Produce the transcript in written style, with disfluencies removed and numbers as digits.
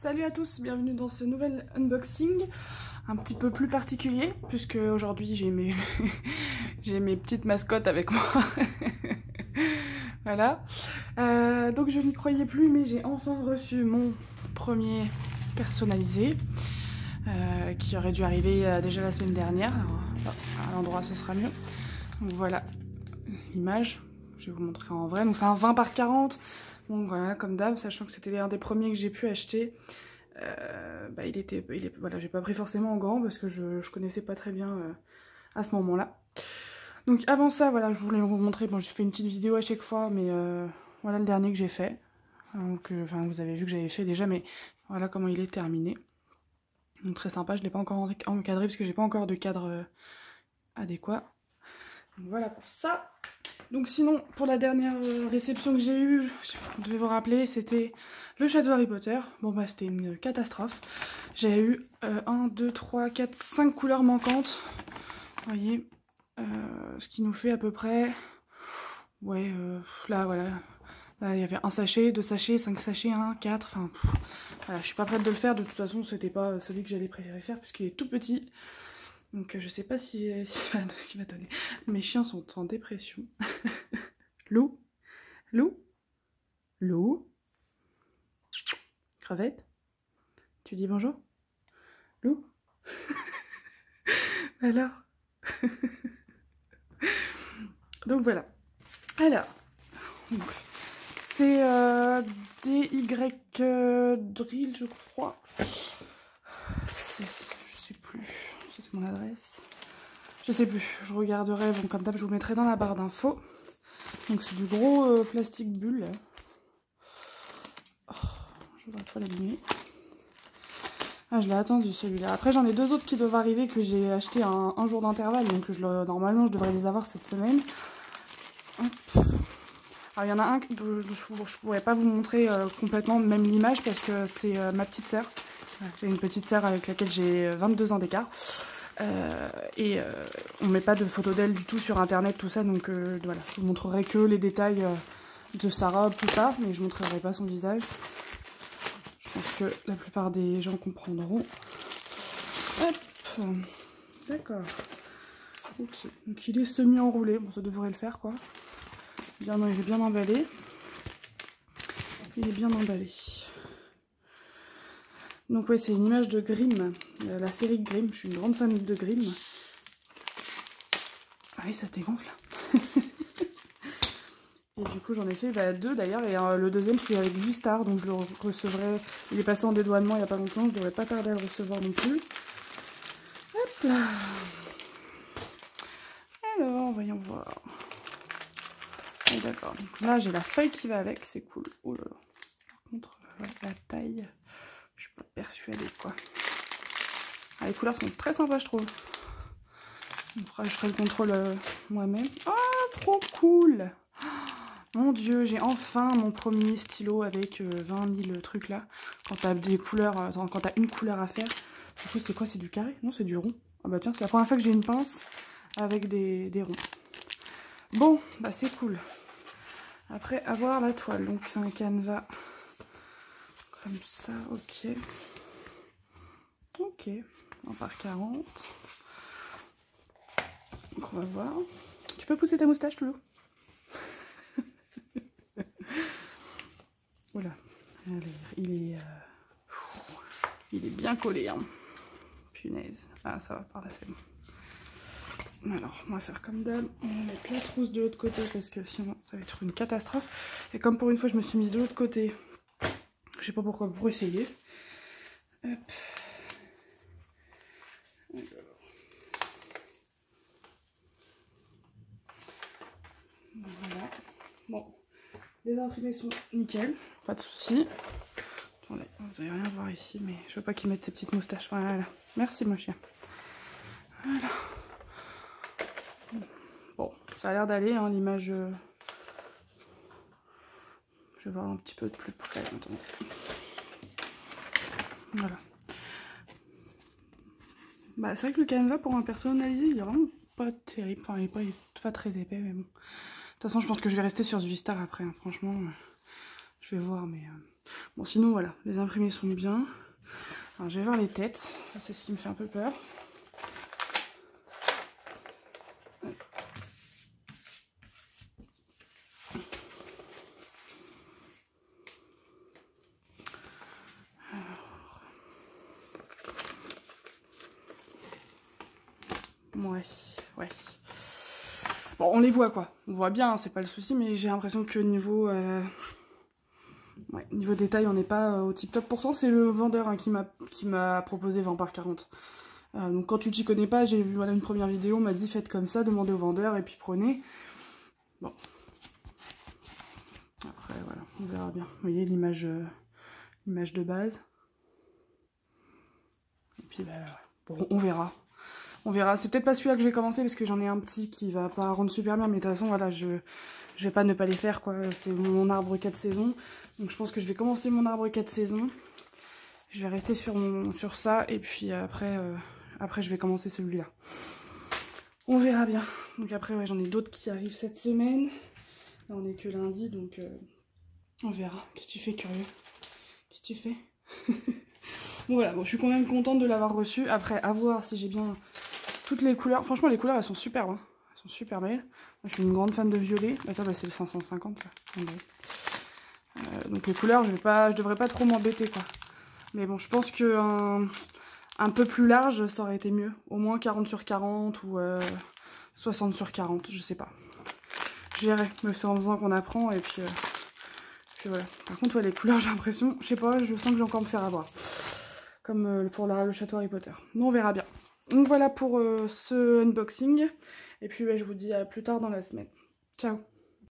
Salut à tous, bienvenue dans ce nouvel unboxing un petit peu plus particulier puisque aujourd'hui j'ai mes... j'ai mes petites mascottes avec moi. Voilà. Donc je n'y croyais plus mais j'ai enfin reçu mon premier personnalisé qui aurait dû arriver déjà la semaine dernière. Alors, à l'endroit ce sera mieux. Donc voilà l'image, je vais vous montrer en vrai. Donc c'est un 20 par 40. Donc voilà, comme d'hab, sachant que c'était l'un des premiers que j'ai pu acheter, voilà, j'ai pas pris forcément en grand parce que je connaissais pas très bien à ce moment-là. Donc avant ça, voilà, je voulais vous montrer, bon, je fais une petite vidéo à chaque fois, mais voilà le dernier que j'ai fait. Donc, enfin, vous avez vu que j'avais fait déjà, mais voilà comment il est terminé. Donc très sympa, je l'ai pas encore encadré parce que j'ai pas encore de cadre adéquat. Donc voilà pour ça. Donc sinon, pour la dernière réception que j'ai eue, vous devez vous rappeler, c'était le château Harry Potter. Bon bah c'était une catastrophe. J'ai eu 1, 2, 3, 4, 5 couleurs manquantes. Vous voyez, ce qui nous fait à peu près... Ouais, là voilà. Là il y avait un sachet, 2 sachets, 5 sachets, 1, 4, enfin... Voilà, je suis pas prête de le faire, de toute façon c'était pas celui que j'allais préférer faire puisqu'il est tout petit. Donc je sais pas de ce qu'il va donner. Mes chiens sont en dépression. Lou, Lou, Lou, Crevette, tu dis bonjour? Lou. Alors. Donc voilà. Alors, c'est DY Drill, je crois. Je sais plus. Ça c'est mon adresse. Je sais plus. Je regarderai. Bon, comme d'hab, je vous mettrai dans la barre d'infos. Donc c'est du gros plastique bulle. Oh, je voudrais pas l'abîmer. Ah, je l'ai attendu celui-là. Après j'en ai deux autres qui doivent arriver que j'ai acheté un jour d'intervalle. Donc normalement je devrais les avoir cette semaine. Hop. Alors il y en a un que je pourrais pas vous montrer complètement même l'image parce que c'est ma petite sœur. J'ai une petite sœur avec laquelle j'ai 22 ans d'écart. On met pas de photos d'elle du tout sur internet, tout ça, donc voilà, je vous montrerai que les détails de sa robe, tout ça, mais je montrerai pas son visage. Je pense que la plupart des gens comprendront. Hop, d'accord. Ok, donc il est semi-enroulé, bon ça devrait le faire quoi. Bien, il est bien emballé. Il est bien emballé. Donc ouais, c'est une image de Grimm, la série Grimm, je suis une grande fan de Grimm. Ah oui, ça se dégonfle. Et du coup j'en ai fait deux d'ailleurs, et le deuxième c'est avec Zustar, donc je le recevrai, il est passé en dédouanement il n'y a pas longtemps, je ne devrais pas tarder à le recevoir non plus. Hop là. Alors, voyons voir. Ah, d'accord, donc là j'ai la feuille qui va avec, c'est cool. Oh là là. Par contre, la taille... Je suis pas persuadée quoi. Ah, les couleurs sont très sympas je trouve. Je ferai le contrôle moi-même. Ah, trop cool. Oh, mon dieu, j'ai enfin mon premier stylo avec 20 000 trucs là. Quand t'as des couleurs, quand t'as une couleur à faire. Du coup c'est quoi, c'est du carré? Non, c'est du rond. Ah bah tiens, c'est la première fois que j'ai une pince avec des ronds. Bon, bah c'est cool. Après avoir la toile, donc c'est un canevas. Comme ça, ok. Ok, 1 par 40. Donc on va voir. Tu peux pousser ta moustache, Toulou? Voilà. Allez, il est bien collé, hein. Punaise. Ah, ça va par là, c'est bon. Alors, on va faire comme d'hab. On va mettre la trousse de l'autre côté parce que sinon, ça va être une catastrophe. Et comme pour une fois, je me suis mise de l'autre côté. Je sais pas pourquoi, pour essayer. Hop. Voilà. Bon, les imprimés sont nickel, pas de soucis. Attendez, vous allez rien voir ici, mais je veux pas qu'il mette ses petites moustaches. Voilà, merci mon chien. Voilà. Bon, ça a l'air d'aller, hein, l'image. Je vais voir un petit peu de plus près. Attendez. Voilà. Bah, c'est vrai que le canevas pour un personnalisé, il est vraiment pas terrible. Enfin, il est pas très épais, mais bon. De toute façon, je pense que je vais rester sur Zustar après. Hein. Franchement, je vais voir, mais Bon, sinon, voilà, les imprimés sont bien. Alors, je vais voir les têtes. Ça, c'est ce qui me fait un peu peur. Ouais, ouais. Bon, on les voit quoi. On voit bien, c'est pas le souci, mais j'ai l'impression que niveau niveau détail, on n'est pas au tip top. Pourtant, c'est le vendeur hein, qui m'a proposé 20 par 40. Donc quand tu t'y connais pas, j'ai vu voilà, une première vidéo, on m'a dit faites comme ça, demandez au vendeur et puis prenez. Bon. Après, voilà, on verra bien. Vous voyez l'image de base. Et puis, bah, bon, on verra. On verra. C'est peut-être pas celui-là que je vais commencer parce que j'en ai un petit qui va pas rendre super bien. Mais de toute façon, voilà, je vais pas ne pas les faire, quoi. C'est mon arbre 4 saisons. Donc je pense que je vais commencer mon arbre 4 saisons. Je vais rester sur ça. Et puis après, je vais commencer celui-là. On verra bien. Donc après, ouais, j'en ai d'autres qui arrivent cette semaine. Là, on est que lundi, donc on verra. Qu'est-ce que tu fais, curieux? Qu'est-ce que tu fais? Bon, voilà, bon, je suis quand même contente de l'avoir reçu. Après, à voir si j'ai bien toutes les couleurs. Franchement, les couleurs, elles sont superbes. Hein. Elles sont super belles. Moi, je suis une grande fan de violet. Bah, ça, bah, c'est le 550, ça. Donc les couleurs, je devrais pas trop m'embêter, quoi. Mais bon, je pense que un peu plus large, ça aurait été mieux. Au moins 40 sur 40 ou 60 sur 40, je sais pas. Je verrai, mais c'est en faisant qu'on apprend et puis voilà. Par contre, ouais, les couleurs, j'ai l'impression, je sais pas, je sens que je vais encore me faire avoir. Comme pour le château Harry Potter. Mais on verra bien. Donc voilà pour ce unboxing. Et puis ouais, je vous dis à plus tard dans la semaine. Ciao!